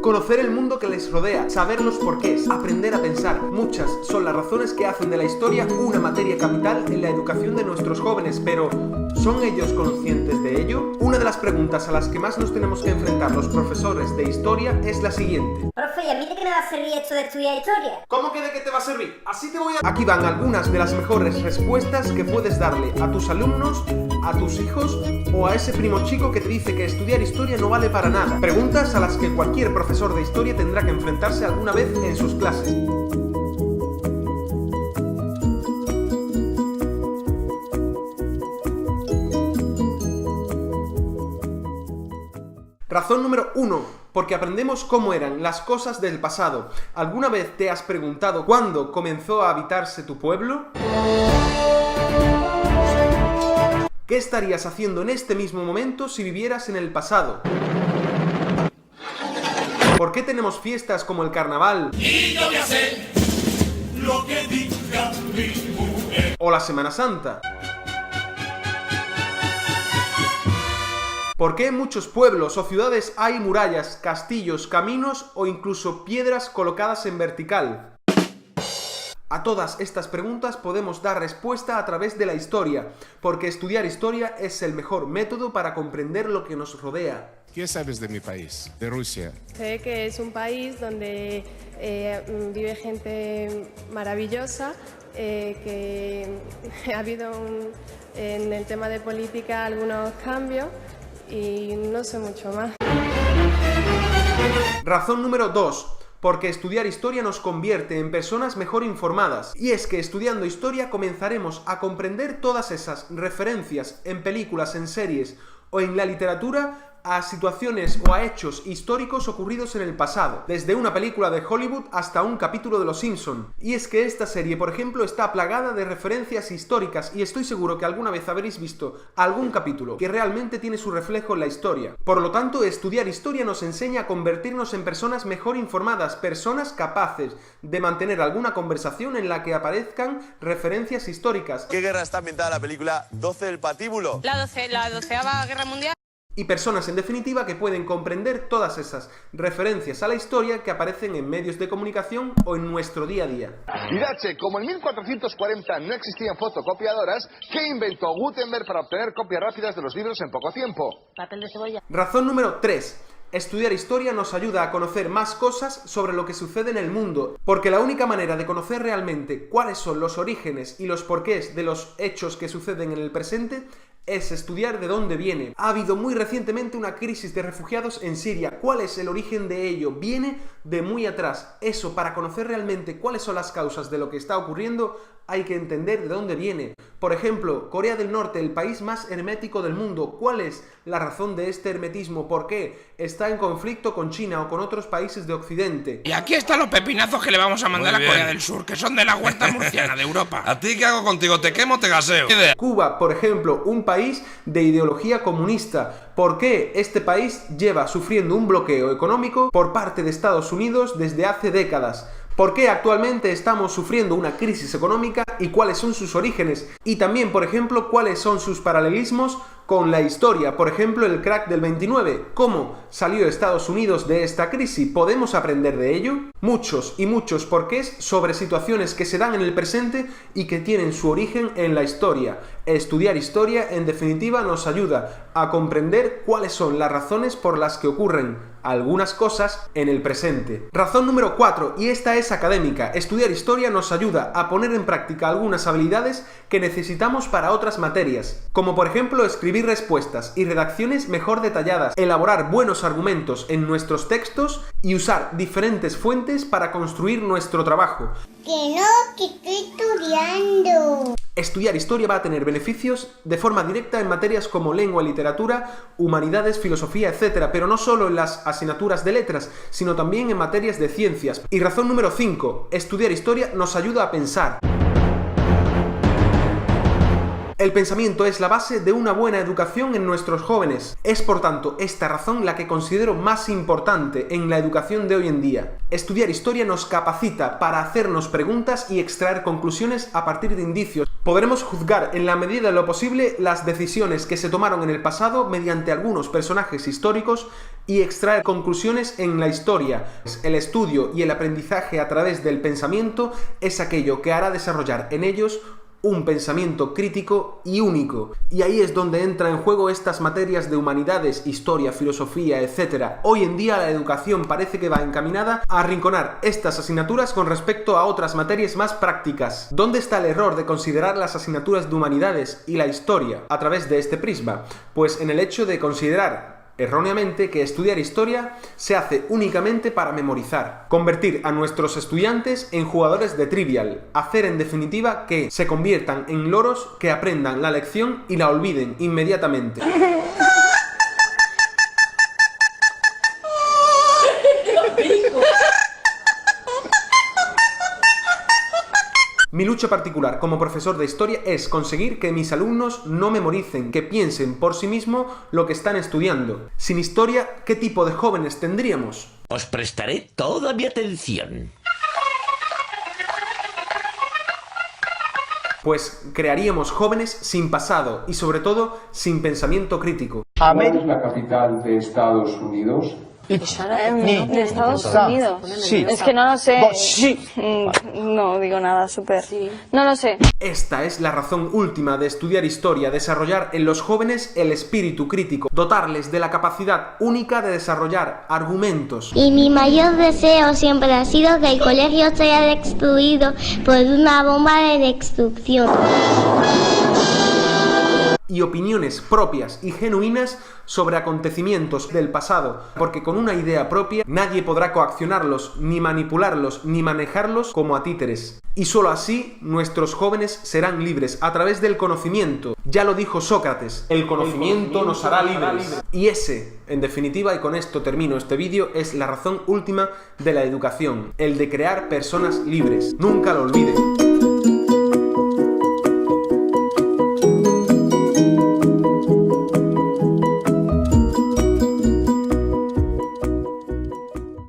Conocer el mundo que les rodea, saber los porqués, aprender a pensar. Muchas son las razones que hacen de la historia una materia capital en la educación de nuestros jóvenes, pero ¿son ellos conscientes de ello? Una de las preguntas a las que más nos tenemos que enfrentar los profesores de historia es la siguiente. Profe, ¿y a mí de qué me va a servir esto de estudiar historia? ¿Cómo que de qué te va a servir? Así te voy a... Aquí van algunas de las mejores respuestas que puedes darle a tus alumnos, a tus hijos o a ese primo chico que te dice que estudiar historia no vale para nada. Preguntas a las que cualquier profesor de historia tendrá que enfrentarse alguna vez en sus clases. Razón número 1. Porque aprendemos cómo eran las cosas del pasado. ¿Alguna vez te has preguntado cuándo comenzó a habitarse tu pueblo? ¿Qué estarías haciendo en este mismo momento si vivieras en el pasado? ¿Por qué tenemos fiestas como el carnaval? Y yo voy a hacer lo que diga mi mujer. O la Semana Santa. ¿Por qué en muchos pueblos o ciudades hay murallas, castillos, caminos o incluso piedras colocadas en vertical? A todas estas preguntas podemos dar respuesta a través de la historia, porque estudiar historia es el mejor método para comprender lo que nos rodea. ¿Qué sabes de mi país, de Rusia? Sé que es un país donde vive gente maravillosa, que ha habido en el tema de política algunos cambios y no sé mucho más. Razón número 2. Porque estudiar historia nos convierte en personas mejor informadas. Y es que estudiando historia comenzaremos a comprender todas esas referencias en películas, en series o en la literatura a situaciones o a hechos históricos ocurridos en el pasado, desde una película de Hollywood hasta un capítulo de Los Simpson. Y es que esta serie, por ejemplo, está plagada de referencias históricas y estoy seguro que alguna vez habréis visto algún capítulo que realmente tiene su reflejo en la historia. Por lo tanto, estudiar historia nos enseña a convertirnos en personas mejor informadas, personas capaces de mantener alguna conversación en la que aparezcan referencias históricas. ¿Qué guerra está ambientada la película 12 del patíbulo? La 12ª Guerra Mundial. Y personas, en definitiva, que pueden comprender todas esas referencias a la historia que aparecen en medios de comunicación o en nuestro día a día. Irache, como en 1440 no existían fotocopiadoras, ¿qué inventó Gutenberg para obtener copias rápidas de los libros en poco tiempo? Papel de cebolla. Razón número 3. Estudiar historia nos ayuda a conocer más cosas sobre lo que sucede en el mundo, porque la única manera de conocer realmente cuáles son los orígenes y los porqués de los hechos que suceden en el presente es estudiar de dónde viene. Ha habido muy recientemente una crisis de refugiados en Siria. ¿Cuál es el origen de ello? Viene de muy atrás. Eso, para conocer realmente cuáles son las causas de lo que está ocurriendo, hay que entender de dónde viene. Por ejemplo, Corea del Norte, el país más hermético del mundo. ¿Cuál es la razón de este hermetismo? ¿Por qué está en conflicto con China o con otros países de Occidente? Y aquí están los pepinazos que le vamos a mandar a Corea del Sur, que son de la huerta murciana de Europa. ¿A ti qué hago contigo? ¿Te quemo o te gaseo? Cuba, por ejemplo, un país de ideología comunista. ¿Por qué este país lleva sufriendo un bloqueo económico por parte de Estados Unidos desde hace décadas? ¿Por qué actualmente estamos sufriendo una crisis económica y cuáles son sus orígenes? Y también, por ejemplo, cuáles son sus paralelismos con la historia. Por ejemplo, el crack del 29. ¿Cómo salió Estados Unidos de esta crisis? ¿Podemos aprender de ello? Muchos y muchos porqués sobre situaciones que se dan en el presente y que tienen su origen en la historia. Estudiar historia, en definitiva, nos ayuda a comprender cuáles son las razones por las que ocurren algunas cosas en el presente. Razón número 4, y esta es académica. Estudiar historia nos ayuda a poner en práctica algunas habilidades que necesitamos para otras materias, como por ejemplo escribir respuestas y redacciones mejor detalladas, elaborar buenos argumentos en nuestros textos y usar diferentes fuentes para construir nuestro trabajo. Que no, que estoy estudiando. Estudiar historia va a tener beneficios de forma directa en materias como lengua, literatura, humanidades, filosofía, etc., pero no solo en las asignaturas de letras, sino también en materias de ciencias. Y razón número 5, estudiar historia nos ayuda a pensar. El pensamiento es la base de una buena educación en nuestros jóvenes. Es por tanto esta razón la que considero más importante en la educación de hoy en día. Estudiar historia nos capacita para hacernos preguntas y extraer conclusiones a partir de indicios. Podremos juzgar en la medida de lo posible las decisiones que se tomaron en el pasado mediante algunos personajes históricos y extraer conclusiones en la historia. El estudio y el aprendizaje a través del pensamiento es aquello que hará desarrollar en ellos un pensamiento crítico y único. Y ahí es donde entra en juego estas materias de humanidades, historia, filosofía, etc. Hoy en día la educación parece que va encaminada a arrinconar estas asignaturas con respecto a otras materias más prácticas. ¿Dónde está el error de considerar las asignaturas de humanidades y la historia a través de este prisma? Pues en el hecho de considerar erróneamente que estudiar historia se hace únicamente para memorizar, convertir a nuestros estudiantes en jugadores de Trivial, hacer en definitiva que se conviertan en loros que aprendan la lección y la olviden inmediatamente. Mi lucha particular como profesor de historia es conseguir que mis alumnos no memoricen, que piensen por sí mismos lo que están estudiando. Sin historia, ¿qué tipo de jóvenes tendríamos? Os prestaré toda mi atención. Pues crearíamos jóvenes sin pasado y sobre todo sin pensamiento crítico. ¿Cuál es la capital de Estados Unidos? ¿De Estados Unidos? Sí. Es que no lo sé. Sí. No digo nada, súper. No lo sé. Esta es la razón última de estudiar historia, desarrollar en los jóvenes el espíritu crítico, dotarles de la capacidad única de desarrollar argumentos. Y mi mayor deseo siempre ha sido que el colegio sea destruido por una bomba de destrucción. Y opiniones propias y genuinas sobre acontecimientos del pasado, porque con una idea propia nadie podrá coaccionarlos, ni manipularlos, ni manejarlos como a títeres. Y solo así nuestros jóvenes serán libres a través del conocimiento. Ya lo dijo Sócrates, el conocimiento nos hará libres. Y ese, en definitiva, y con esto termino este vídeo, es la razón última de la educación, el de crear personas libres. Nunca lo olviden.